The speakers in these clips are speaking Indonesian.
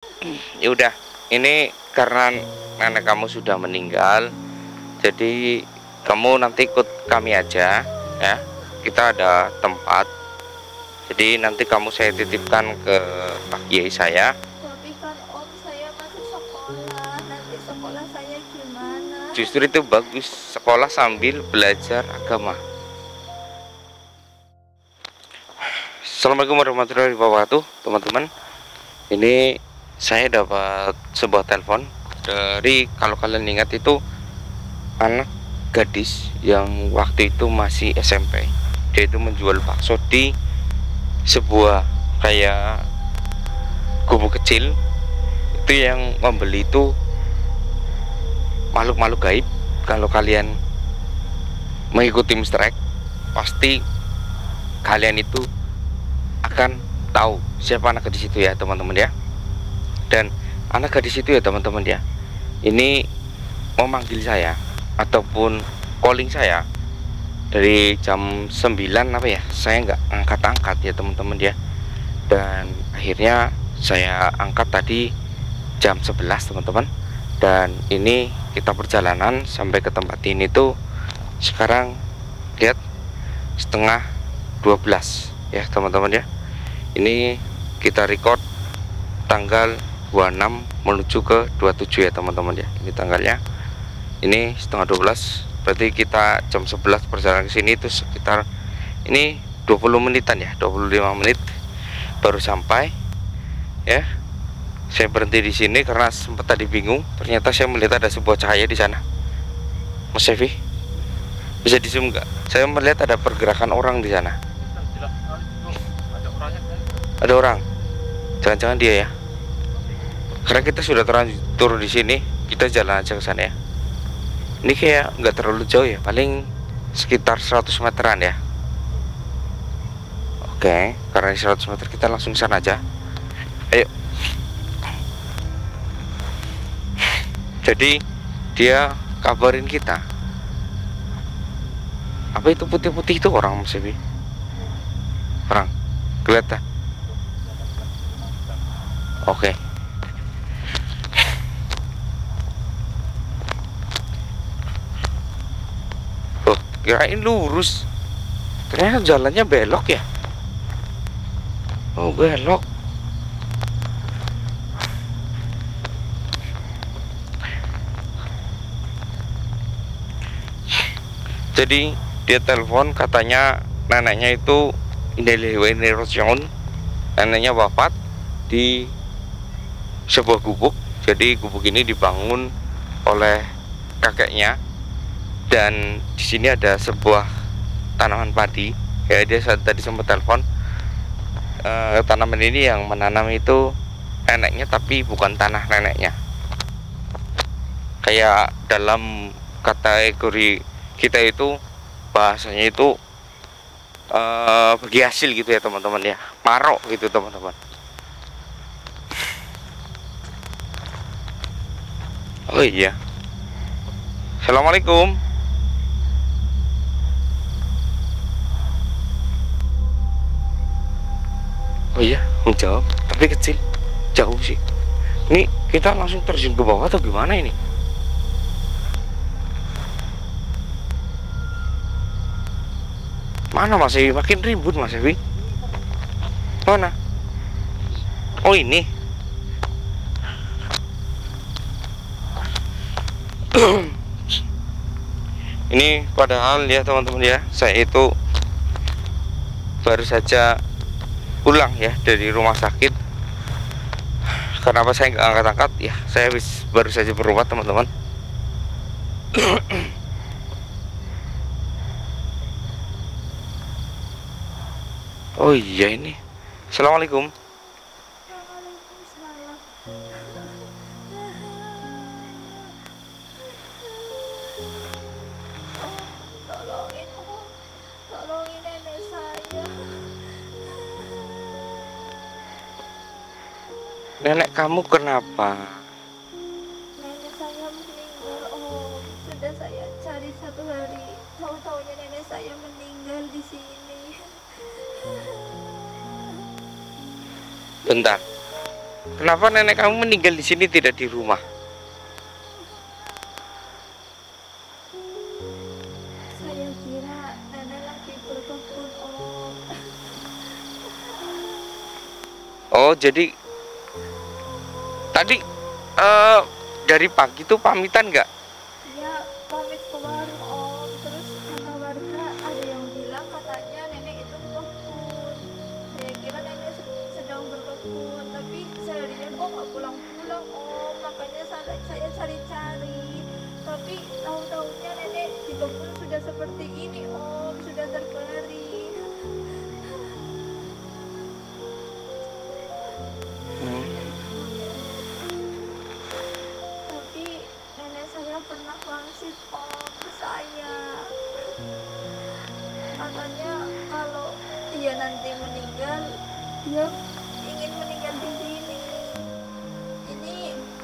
Ya udah, ini karena nenek kamu sudah meninggal, jadi kamu nanti ikut kami aja ya. Kita ada tempat. Jadi nanti kamu saya titipkan ke Pak Kiai saya. Tapi kan Om, saya masih sekolah. Nanti sekolah saya gimana? Justru itu bagus, sekolah sambil belajar agama. Assalamualaikum warahmatullahi wabarakatuh, teman-teman. Ini saya dapat sebuah telepon dari, kalau kalian ingat, itu anak gadis yang waktu itu masih SMP. Dia itu menjual bakso di sebuah kayak gubuk kecil. Itu yang membeli itu makhluk-makhluk gaib. Kalau kalian mengikuti Mr. X, pasti kalian itu akan tahu siapa anak gadis itu ya, teman-teman ya. Dan anak gadis itu ya, teman-teman ya, ini memanggil saya ataupun calling saya dari jam 9 apa ya, saya nggak angkat-angkat ya, teman-teman ya. Dan akhirnya saya angkat tadi jam 11, teman-teman. Dan ini kita perjalanan sampai ke tempat ini tuh sekarang lihat setengah 12 ya, teman-teman ya. Ini kita record tanggal 26 menuju ke 27 ya, teman-teman ya. Ini tanggalnya, ini setengah 12, berarti kita jam 11 perjalanan ke sini itu sekitar ini 20 menitan ya, 25 menit baru sampai ya. Saya berhenti di sini karena sempat tadi bingung, ternyata saya melihat ada sebuah cahaya di sana. Mas Sevi, bisa di zoom nggak? Saya melihat ada pergerakan orang di sana. Ada orang, jangan-jangan dia ya. Karena kita sudah terlanjur di sini, kita jalan aja ke sana ya. Ini kayak nggak terlalu jauh ya, paling sekitar 100 meteran ya. Oke, karena di 100 meter kita langsung ke sana aja. Ayo. Jadi dia kabarin kita. Apa itu putih-putih itu orang, Mas Ebi? Orang, kelihatan. Oke. Oh, kirain lurus. Ternyata jalannya belok ya. Oh, belok. Jadi dia telepon, katanya neneknya itu neneknya wafat di sebuah gubuk. Jadi gubuk ini dibangun oleh kakeknya, dan di sini ada sebuah tanaman padi. Ya, dia tadi sempat telepon, tanaman ini yang menanam itu neneknya, tapi bukan tanah neneknya. Kayak dalam kategori kita itu bahasanya itu bagi hasil gitu ya, teman-teman ya, marok gitu, teman-teman. Oh iya, assalamualaikum. Oh iya, menjawab tapi kecil, jauh sih. Ini kita langsung terjun ke bawah atau gimana ini? Mana Mas Ewi? Makin ribut Mas Ewi. Mana? Oh ini. Ini padahal ya, teman-teman ya, saya itu baru saja pulang ya dari rumah sakit. Kenapa saya nggak angkat-angkat ya? Saya baru saja berobat, teman-teman. Oh iya ini. Assalamualaikum. Waalaikumsalam. Tolongin Om, tolongin nenek saya. Nenek kamu kenapa? Nenek saya meninggal Om. Sudah saya cari 1 hari, tahu-tahunya nenek saya meninggal di sini. Bentar. Kenapa nenek kamu meninggal di sini tidak di rumah? Saya kira nenek lagi berkebun, Om. Oh, jadi tadi dari pagi tuh pamitan nggak? Dia pamit ke warung, Om. Terus kata warga ada yang bilang katanya nenek itu berkebun. Saya kira nenek sedang berkebun, tapi saya lihat kok nggak pulang-pulang, Om. Makanya saya cari-cari. Tapi tahu-tahunya nenek di kebun sudah seperti ini, Om. Sudah terbaring. Tapi nenek saya pernah wangsit, Om, ke saya. Katanya kalau dia nanti meninggal, dia ingin meninggal di sini. Ini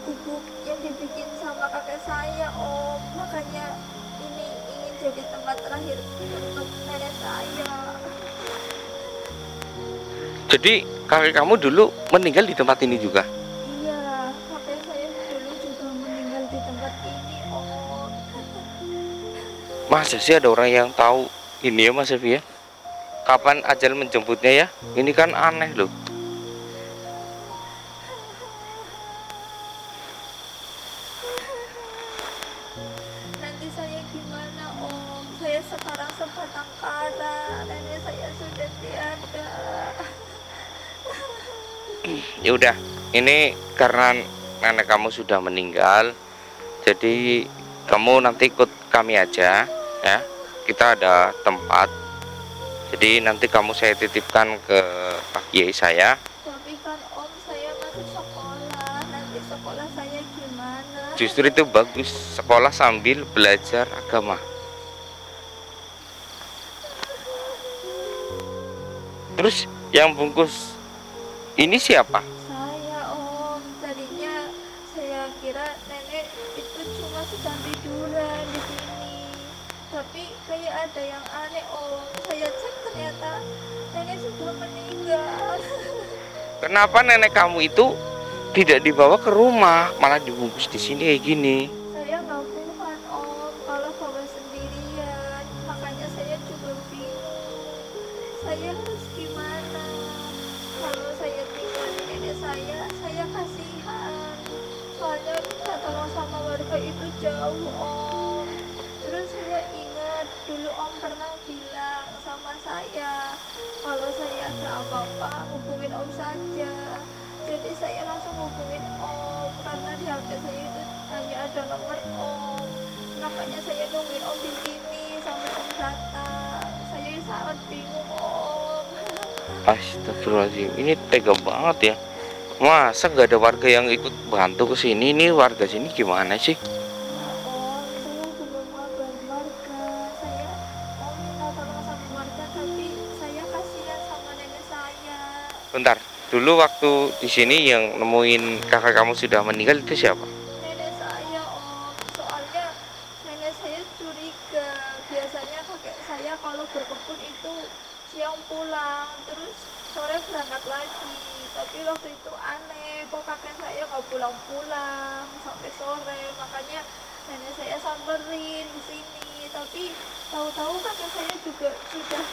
gubuk yang dibikin sama kakek saya, Om. Makanya ini ingin jadi tempat terakhir untuk nenek saya. Jadi kakek kamu dulu meninggal di tempat ini juga? Iya, kakek saya dulu juga meninggal di tempat ini, Om. Masa sih ada orang yang tahu ini ya Mas Evi ya? Kapan ajal menjemputnya ya? Ini kan aneh loh. Nanti saya gimana, Om? Saya sekarang sebatang kara. Nenek saya sudah tiada. Ya udah, ini karena nenek kamu sudah meninggal, jadi kamu nanti ikut kami aja ya. Kita ada tempat. Jadi nanti kamu saya titipkan ke Pak Kiai saya. Tapi kan, Om, saya masih sekolah. Nanti sekolah saya gimana? Justru itu bagus, sekolah sambil belajar agama. Terus yang bungkus ini siapa? Saya, Om. Tadinya saya kira nenek itu cuma sedang tiduran di sini. Tapi kayak ada yang aneh, Om. Saya cek ternyata nenek sudah meninggal. Kenapa nenek kamu itu tidak dibawa ke rumah, malah dibungkus di sini kayak gini? Saya nggak kuat, Om, kalau bawa sendirian. Makanya saya juga bingung. Saya harus gimana? Kalau saya tinggalin nenek saya kasihan. Soalnya tolong sama warga itu jauh, Om. Terus saya ingat dulu Om pernah bilang sama saya, kalau saya ada apa-apa hubungin Om saja. Jadi saya langsung hubungin Om karena di HP saya itu hanya ada nomor Om. Makanya saya nungguin Om di sini sampai Om datang. Saya sangat bingung, Om. Astagfirullahaladzim, ini tega banget ya. Masa nggak ada warga yang ikut bantu ke sini? Ini warga sini gimana sih? Om, saya belum ngabarin warga. Saya mau minta tolong sama warga, tapi saya kasihan sama nenek saya. Bentar, dulu waktu di sini yang nemuin kakak kamu sudah meninggal itu siapa? Nenek saya, Om. Soalnya nenek saya curiga. Biasanya kakek saya kalau berkebun itu siang pulang, terus sore berangkat lagi. Tapi waktu itu aneh, kok kakek saya nggak pulang-pulang sampai sore. Makanya nenek saya samperin di sini. Tapi tahu-tahu kakek saya juga sudah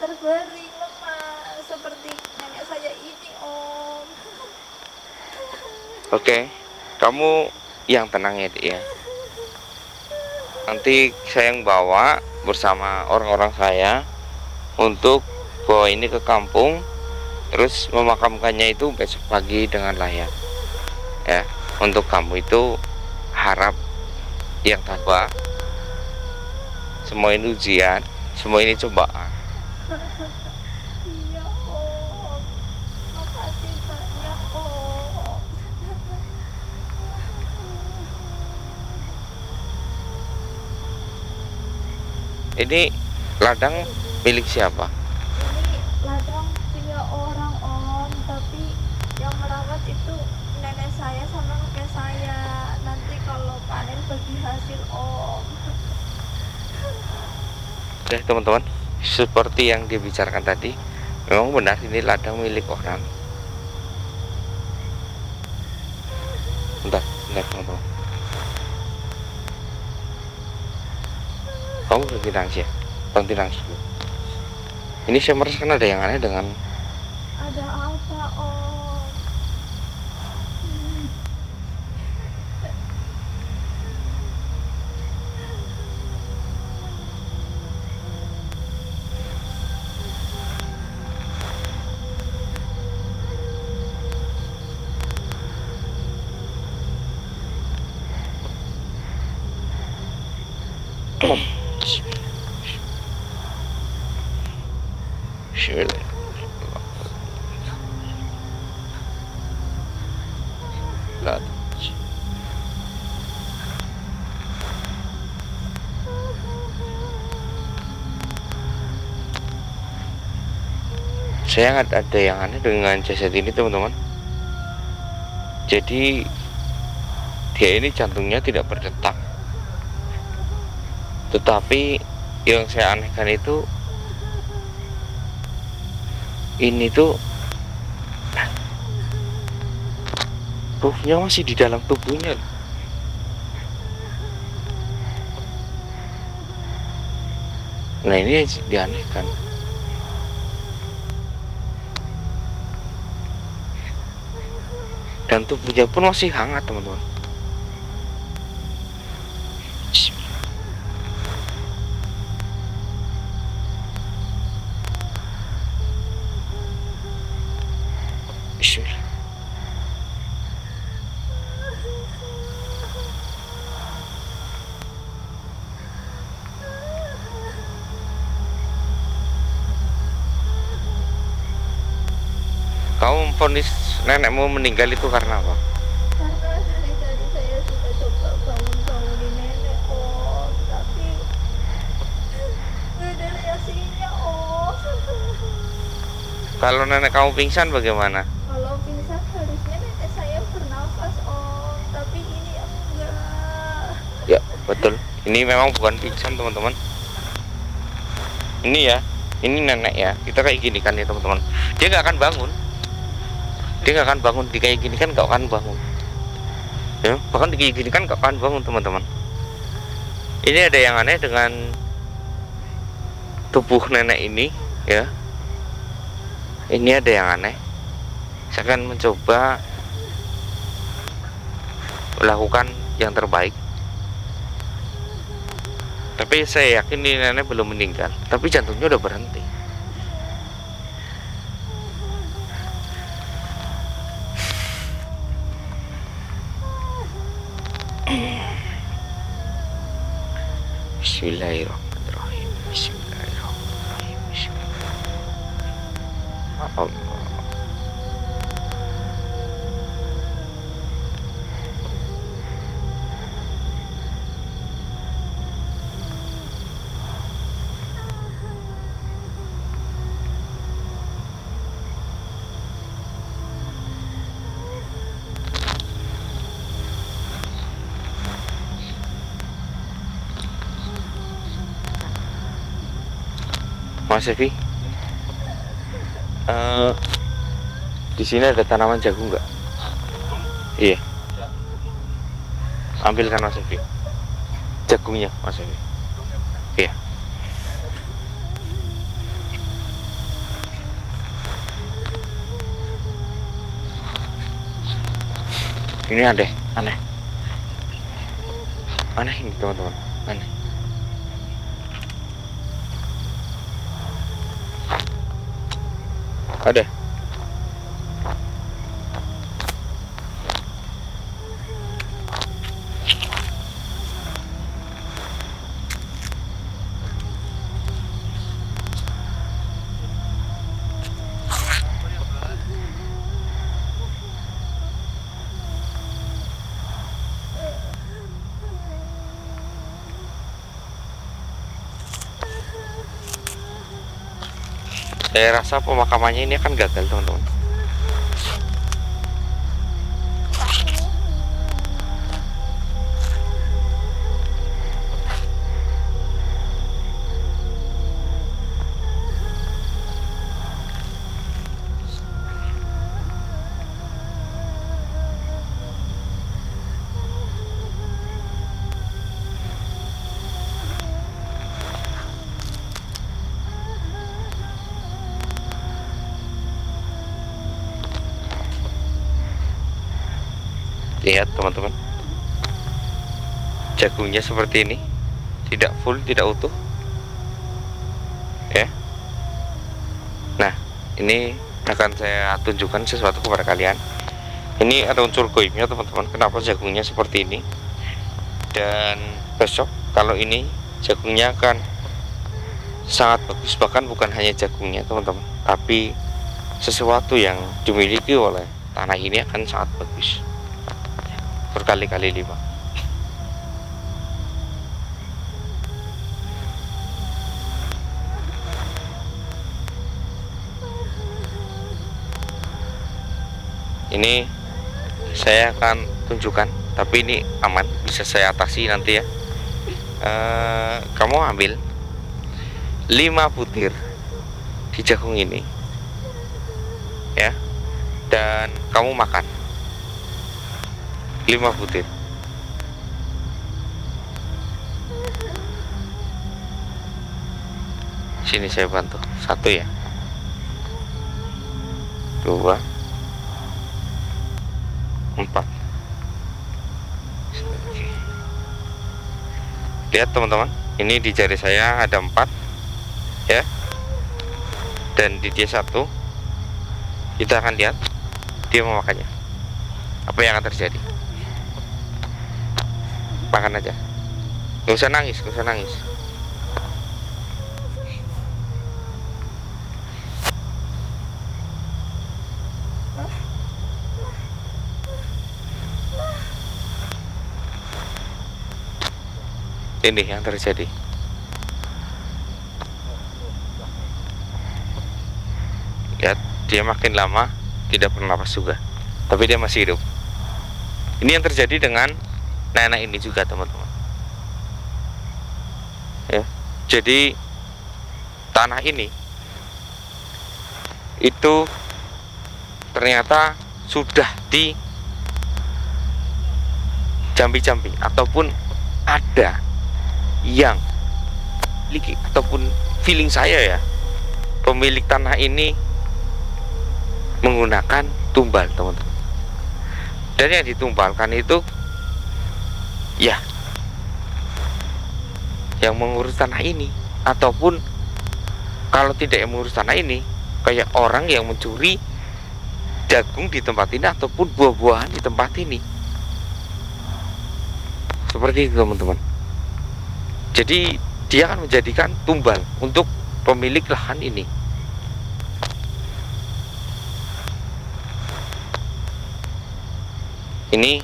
terbaring lemah seperti nenek saya ini, Om. Oke, kamu yang tenang ya, Dik, ya. Nanti saya yang bawa bersama orang-orang saya untuk bawa ini ke kampung, terus memakamkannya itu besok pagi dengan layak. Ya, untuk kamu itu harap yang tabah. Semua ini ujian, semua ini cobaan. Iya, Om. Makasih banyak, Om. Ini ladang milik siapa? Ini ladang punya orang, Om, tapi yang merawat itu nenek saya sama kakek saya. Nanti kalau panen bagi hasil, Om. Oke teman-teman, seperti yang dibicarakan tadi, memang benar ini ladang milik orang. Bentar, bentar teman-teman. Kamu berhenti nangis ya? Berhenti nangis dulu. Ini saya merasakan ada yang aneh dengan Ada apa, Om? saya ada yang aneh dengan jasad ini teman-teman. Jadi dia ini jantungnya tidak berdetak, tetapi yang saya anehkan itu ini tuh ruhnya masih di dalam tubuhnya. Nah ini yang dianehkan. Dan tubuhnya pun masih hangat teman-teman. Bismillah. Kamu memvonis nenekmu meninggal itu karena apa? Karena dari tadi saya sudah coba bangun-bangunin nenek, Om, tapi nggak ada reaksinya, Om. Kalau nenek kamu pingsan bagaimana? Kalau pingsan harusnya nenek saya bernafas, Om, tapi ini enggak. Ya betul. Ini memang bukan pingsan teman-teman. Ini ya, ini nenek ya. Kita kayak gini kan ya teman-teman. Dia nggak akan bangun. Dia nggak akan bangun di kayak gini kan, nggak akan bangun. Ya, bahkan di kayak gini kan nggak akan bangun teman-teman. Ini ada yang aneh dengan tubuh nenek ini ya. Ini ada yang aneh. Saya akan mencoba melakukan yang terbaik. Tapi saya yakin ini nenek belum meninggal, tapi jantungnya udah berhenti. Bismillahirrahmanirrahim. Bismillahirrahmanirrahim. Bismillahirrahmanirrahim. Allah. Mas Evi, di sini ada tanaman jagung nggak? Iya. Ambilkan Mas Evi. Jagungnya Mas Evi. Iya. Ini aneh. Aneh ini teman-teman. Aneh. Ada. Saya rasa pemakamannya ini akan gagal teman-teman. Lihat teman-teman, jagungnya seperti ini, tidak full, tidak utuh ya. Nah, ini akan saya tunjukkan sesuatu kepada kalian. Ini ada unsur goibnya teman-teman, kenapa jagungnya seperti ini. Dan besok kalau ini jagungnya akan sangat bagus, bahkan bukan hanya jagungnya teman-teman, tapi sesuatu yang dimiliki oleh tanah ini akan sangat bagus, berkali-kali lipat. Ini saya akan tunjukkan, tapi ini aman, bisa saya atasi nanti ya. Kamu ambil 5 butir di jagung ini ya, dan kamu makan 5 butir. Sini saya bantu. 1 ya, 2, 4. Lihat teman-teman, ini di jari saya ada 4 ya, dan di dia 1. Kita akan lihat dia memakannya, apa yang akan terjadi. Makan aja, gak usah nangis, gak usah nangis. Ini yang terjadi. Lihat, dia makin lama tidak bernapas juga, tapi dia masih hidup. Ini yang terjadi dengan nenek ini juga teman-teman ya. Jadi tanah ini itu ternyata sudah di jambi-jambi, ataupun ada yang miliki, ataupun feeling saya ya, pemilik tanah ini menggunakan tumbal teman-teman. Dan yang ditumbalkan itu ya yang mengurus tanah ini, ataupun kalau tidak yang mengurus tanah ini, kayak orang yang mencuri jagung di tempat ini, ataupun buah-buahan di tempat ini. Seperti itu teman-teman. Jadi dia akan menjadikan tumbal untuk pemilik lahan ini. Ini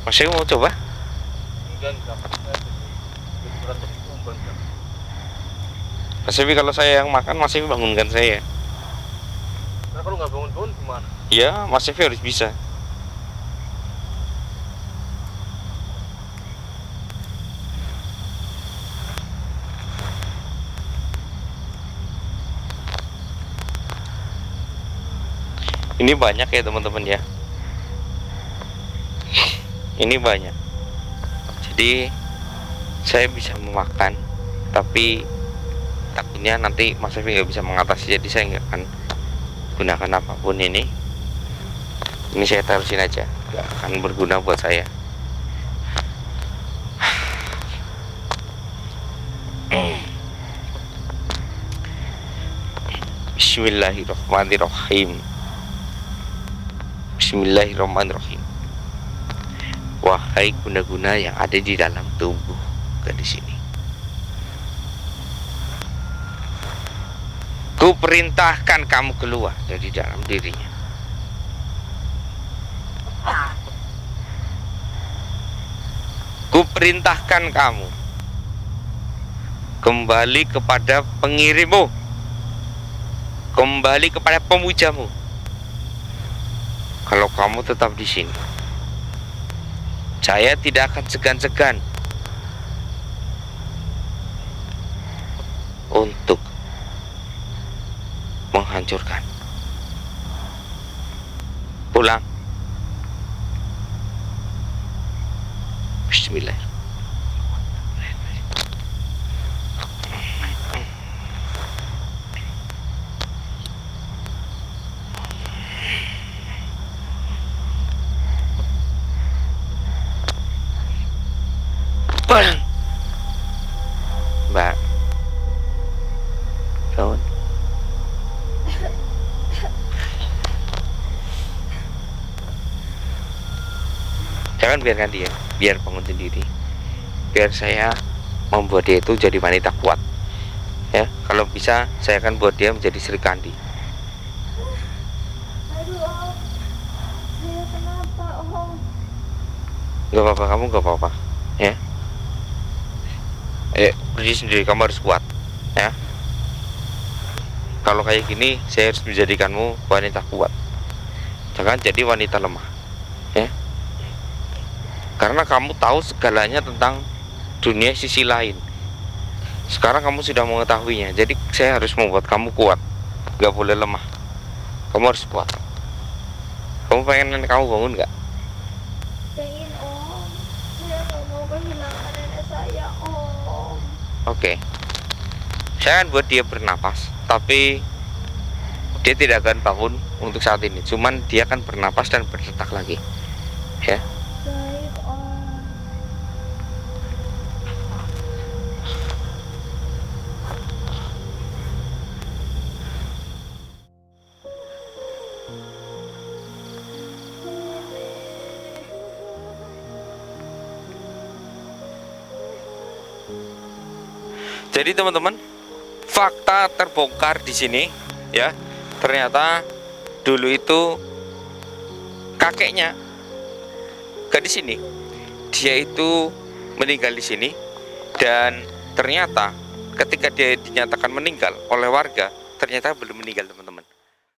Mas Ewi mau coba? Mas Ewi, kalau saya yang makan, Mas Ewi bangunkan saya. Kenapa lu nggak bangun-bangun gimana? Ya, Mas Ewi harus bisa. Ini banyak ya teman-teman ya. Ini banyak. Jadi saya bisa memakan, tapi takutnya nanti Mas Evi nggak bisa mengatasi, jadi saya nggak akan gunakan apapun ini. Ini saya taruhin aja, nggak akan berguna buat saya. Bismillahirrahmanirrahim. Bismillahirrahmanirrahim. Wahai guna-guna yang ada di dalam tubuh gadis ini, ku perintahkan kamu keluar dari dalam dirinya. Ku perintahkan kamu kembali kepada pengirimmu, kembali kepada pemujamu. Kalau kamu tetap di sini, saya tidak akan segan-segan untuk menghancurkan. Pulang. Bismillah. Jangan biarkan dia, biar bangun sendiri. Biar saya membuat dia itu jadi wanita kuat. Ya, kalau bisa saya akan buat dia menjadi Sri Kandi. Aduh Om, saya kenapa Om? Gak apa-apa, kamu gak apa-apa. Ya. Berdiri sendiri, kamu harus kuat. Ya. Kalau kayak gini, saya harus menjadikanmu wanita kuat. Jangan jadi wanita lemah. Ya. Karena kamu tahu segalanya tentang dunia sisi lain. Sekarang kamu sudah mengetahuinya. Jadi saya harus membuat kamu kuat. Gak boleh lemah. Kamu harus kuat. Kamu pengen nenek kamu bangun gak? Pengen Om, saya nggak mau kehilangan nenek saya Om. Oke. Saya akan buat dia bernapas, tapi dia tidak akan bangun untuk saat ini. Cuman dia akan bernapas dan berdetak lagi. Ya. Baik Om. Jadi teman-teman, fakta terbongkar di sini ya. Ternyata dulu itu kakeknya gadis ini, dia itu meninggal di sini, dan ternyata ketika dia dinyatakan meninggal oleh warga, ternyata belum meninggal teman-teman.